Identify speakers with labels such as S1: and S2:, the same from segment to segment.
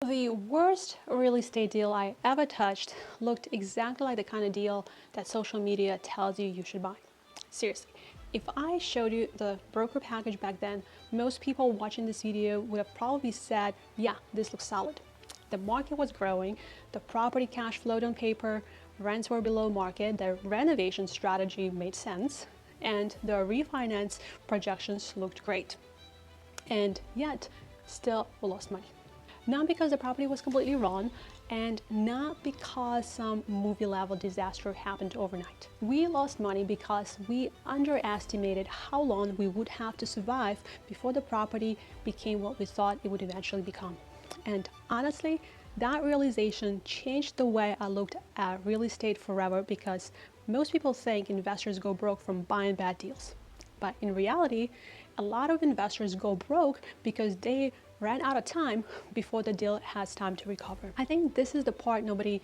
S1: The worst real estate deal I ever touched looked exactly like the kind of deal that social media tells you should buy. Seriously, if I showed you the broker package back then, most people watching this video would have probably said, yeah, this looks solid. The market was growing, the property cash flowed on paper, rents were below market, the renovation strategy made sense, and the refinance projections looked great. And yet, still we lost money. Not because the property was completely wrong, and not because some movie level disaster happened overnight. We lost money because we underestimated how long we would have to survive before the property became what we thought it would eventually become. And honestly, that realization changed the way I looked at real estate forever, because most people think investors go broke from buying bad deals. But in reality, a lot of investors go broke because they ran out of time before the deal has time to recover. I think this is the part nobody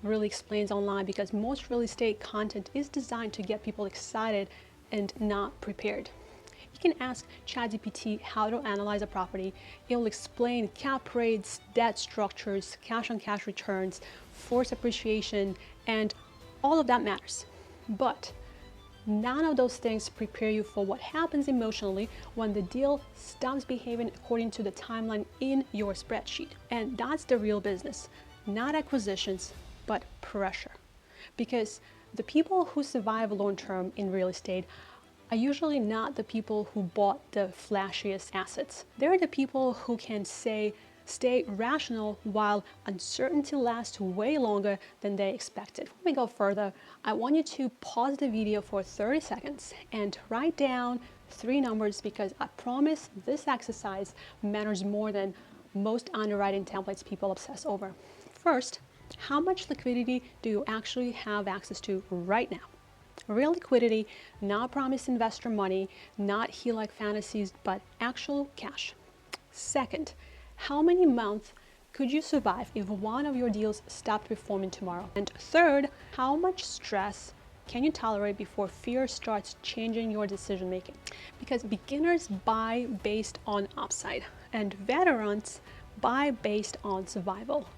S1: really explains online, because most real estate content is designed to get people excited and not prepared. You can ask ChatGPT how to analyze a property. It will explain cap rates, debt structures, cash-on-cash returns, forced appreciation, and all of that matters. But none of those things prepare you for what happens emotionally when the deal stops behaving according to the timeline in your spreadsheet. And that's the real business, not acquisitions, but pressure. Because the people who survive long-term in real estate are usually not the people who bought the flashiest assets. They're the people who can stay rational while uncertainty lasts way longer than they expected. Before we go further, I want you to pause the video for 30 seconds and write down 3 numbers, because I promise this exercise matters more than most underwriting templates people obsess over. First, how much liquidity do you actually have access to right now? Real liquidity, not promised investor money, not HELOC fantasies, but actual cash. Second, how many months could you survive if one of your deals stopped performing tomorrow? And third, how much stress can you tolerate before fear starts changing your decision making? Because beginners buy based on upside, and veterans buy based on survival.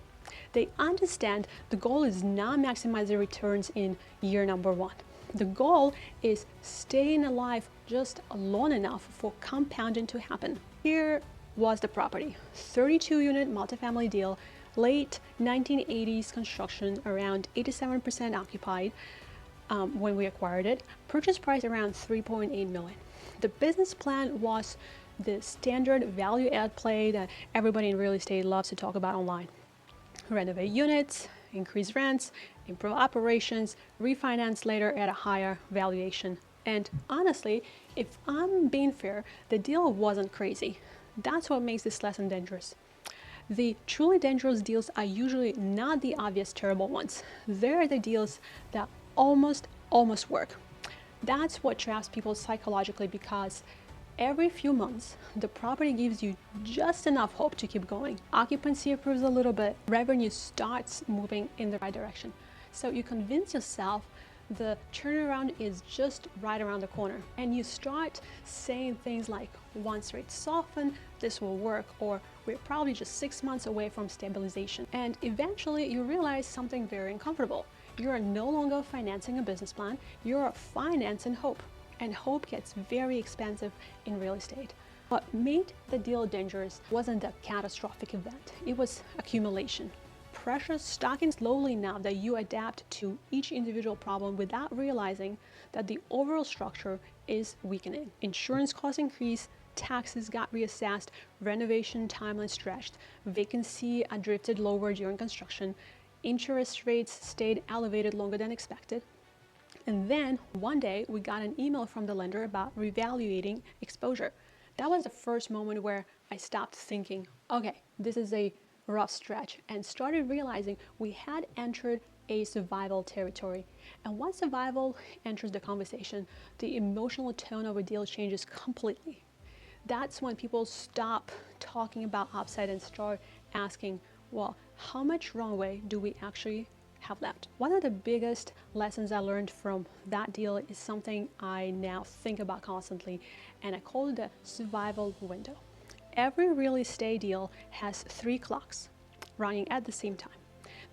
S1: They understand the goal is not maximizing returns in year number 1. The goal is staying alive just long enough for compounding to happen. Here was the property, 32-unit multifamily deal, late 1980s construction, around 87% occupied when we acquired it. Purchase price around $3.8 million. The business plan was the standard value add play that everybody in real estate loves to talk about online. Renovate units, increase rents, improve operations, refinance later at a higher valuation. And honestly, if I'm being fair, the deal wasn't crazy. That's what makes this lesson dangerous. The truly dangerous deals are usually not the obvious terrible ones. They're the deals that almost work. That's what traps people psychologically, because every few months, the property gives you just enough hope to keep going. Occupancy improves a little bit, revenue starts moving in the right direction. So you convince yourself the turnaround is just right around the corner, and you start saying things like, once rates soften, this will work, or we're probably just 6 months away from stabilization. And eventually you realize something very uncomfortable. You're no longer financing a business plan, you're financing hope. And hope gets very expensive in real estate. What made the deal dangerous wasn't a catastrophic event, it was accumulation. Pressure stacking slowly enough that you adapt to each individual problem without realizing that the overall structure is weakening. Insurance costs increased, taxes got reassessed, renovation timeline stretched, vacancy drifted lower during construction, interest rates stayed elevated longer than expected. And then one day we got an email from the lender about reevaluating exposure. That was the first moment where I stopped thinking, okay, this is a rough stretch, and started realizing we had entered a survival territory. And once survival enters the conversation, the emotional tone of a deal changes completely. That's when people stop talking about upside and start asking, well, how much runway do we actually have left? One of the biggest lessons I learned from that deal is something I now think about constantly, and I call it the survival window. Every real estate deal has 3 clocks. running at the same time.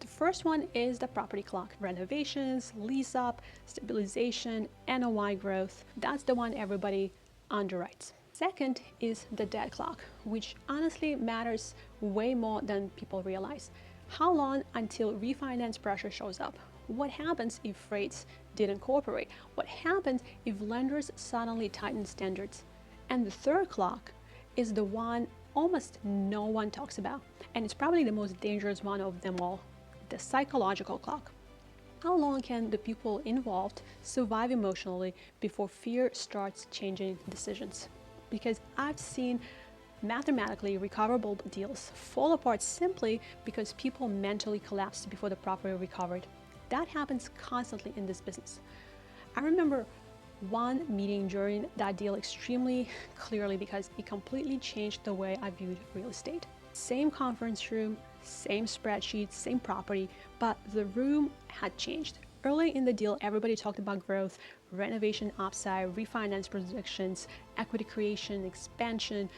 S1: The first one is the property clock. Renovations, lease up, stabilization, NOI growth. That's the one everybody underwrites. Second is the debt clock, which honestly matters way more than people realize. How long until refinance pressure shows up? What happens if rates didn't cooperate? What happens if lenders suddenly tighten standards? And the third clock is the one almost no one talks about, and it's probably the most dangerous one of them all, the psychological clock. How long can the people involved survive emotionally before fear starts changing decisions? Because I've seen mathematically recoverable deals fall apart simply because people mentally collapsed before the property recovered. That happens constantly in this business. I remember one meeting during that deal extremely clearly because it completely changed the way I viewed real estate. Same conference room, same spreadsheet, same property, but the room had changed. Early in the deal, everybody talked about growth, renovation upside, refinance projections, equity creation, expansion.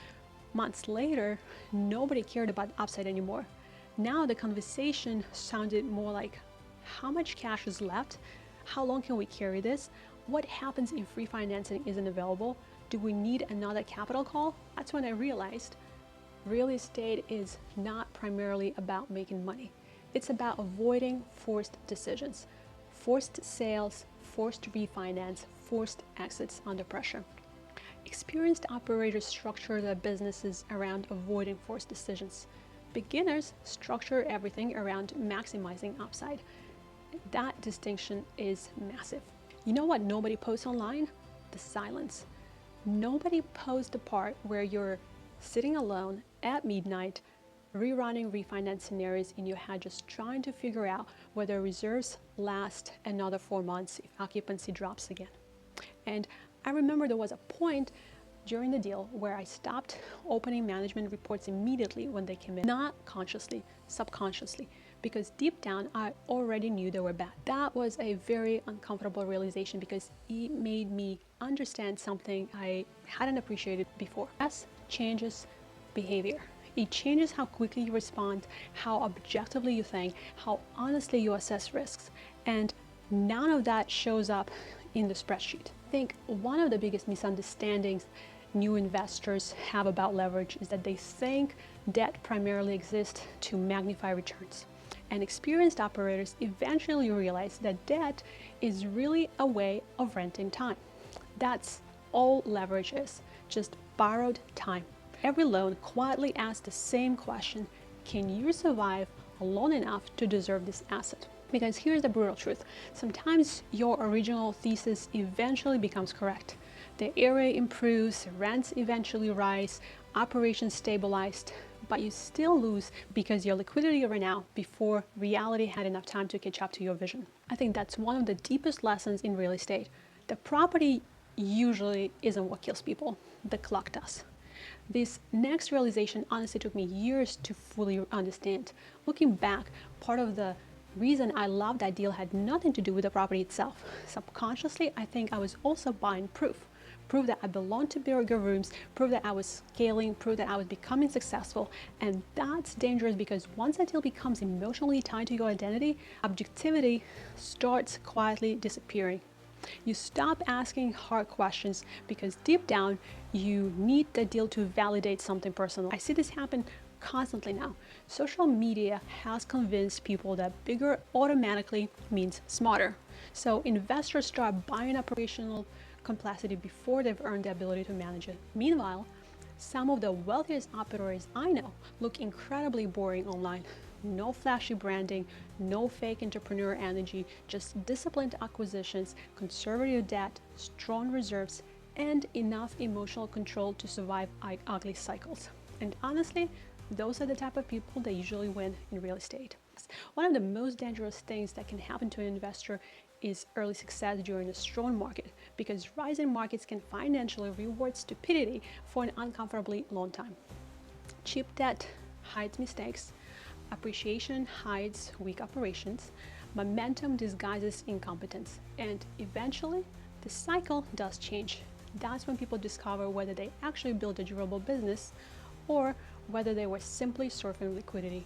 S1: Months later, nobody cared about upside anymore. Now the conversation sounded more like, how much cash is left? How long can we carry this? What happens if refinancing isn't available? Do we need another capital call? That's when I realized real estate is not primarily about making money. It's about avoiding forced decisions, forced sales, forced refinance, forced exits under pressure. Experienced operators structure their businesses around avoiding forced decisions. Beginners structure everything around maximizing upside. That distinction is massive. You know what nobody posts online? The silence. Nobody posts the part where you're sitting alone at midnight, rerunning refinance scenarios in your head, just trying to figure out whether reserves last another 4 months if occupancy drops again. And I remember there was a point during the deal where I stopped opening management reports immediately when they came in, not consciously, subconsciously, because deep down I already knew they were bad. That was a very uncomfortable realization because it made me understand something I hadn't appreciated before. Stress changes behavior. It changes how quickly you respond, how objectively you think, how honestly you assess risks, and none of that shows up in the spreadsheet. I think one of the biggest misunderstandings new investors have about leverage is that they think debt primarily exists to magnify returns. And experienced operators eventually realize that debt is really a way of renting time. That's all leverage is, just borrowed time. Every loan quietly asks the same question: can you survive long enough to deserve this asset? Because here's the brutal truth. Sometimes your original thesis eventually becomes correct. The area improves, rents eventually rise, operations stabilized, but you still lose because your liquidity ran out before reality had enough time to catch up to your vision. I think that's one of the deepest lessons in real estate. The property usually isn't what kills people. The clock does. This next realization honestly took me years to fully understand. Looking back, part of the reason I loved that deal had nothing to do with the property itself. Subconsciously, I think I was also buying proof that I belonged to bigger rooms, proof that I was scaling, proof that I was becoming successful. And that's dangerous because once a deal becomes emotionally tied to your identity, objectivity starts quietly disappearing. You stop asking hard questions because deep down, you need the deal to validate something personal. I see this happen constantly now. Social media has convinced people that bigger automatically means smarter. So investors start buying operational complexity before they've earned the ability to manage it. Meanwhile, some of the wealthiest operators I know look incredibly boring online. No flashy branding, no fake entrepreneur energy, just disciplined acquisitions, conservative debt, strong reserves, and enough emotional control to survive ugly cycles. And honestly, those are the type of people that usually win in real estate. One of the most dangerous things that can happen to an investor is early success during a strong market, because rising markets can financially reward stupidity for an uncomfortably long time. Cheap debt hides mistakes, appreciation hides weak operations, momentum disguises incompetence, and eventually the cycle does change. That's when people discover whether they actually built a durable business or whether they were simply surfing liquidity.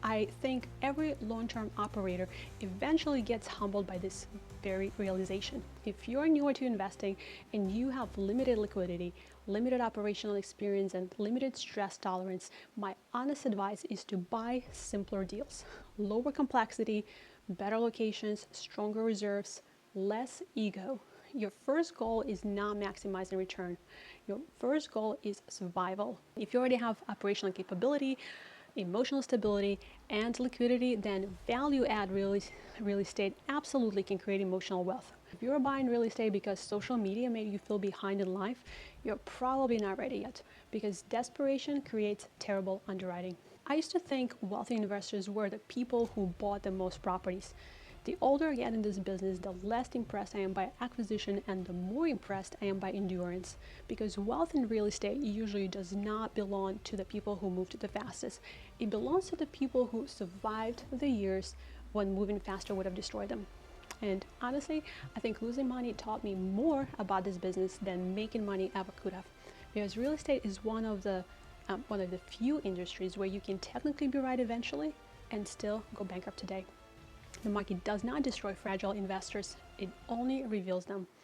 S1: I think every long-term operator eventually gets humbled by this very realization. If you're newer to investing and you have limited liquidity, limited operational experience, and limited stress tolerance, my honest advice is to buy simpler deals. Lower complexity, better locations, stronger reserves, less ego. Your first goal is not maximizing return. Your first goal is survival. If you already have operational capability, emotional stability, and liquidity, then value add real estate absolutely can create emotional wealth. If you're buying real estate because social media made you feel behind in life, you're probably not ready yet, because desperation creates terrible underwriting. I used to think wealthy investors were the people who bought the most properties. The older I get in this business, the less impressed I am by acquisition and the more impressed I am by endurance. Because wealth in real estate usually does not belong to the people who moved the fastest. It belongs to the people who survived the years when moving faster would have destroyed them. And honestly, I think losing money taught me more about this business than making money ever could have. Because real estate is one of the few industries where you can technically be right eventually and still go bankrupt today. The market does not destroy fragile investors, it only reveals them.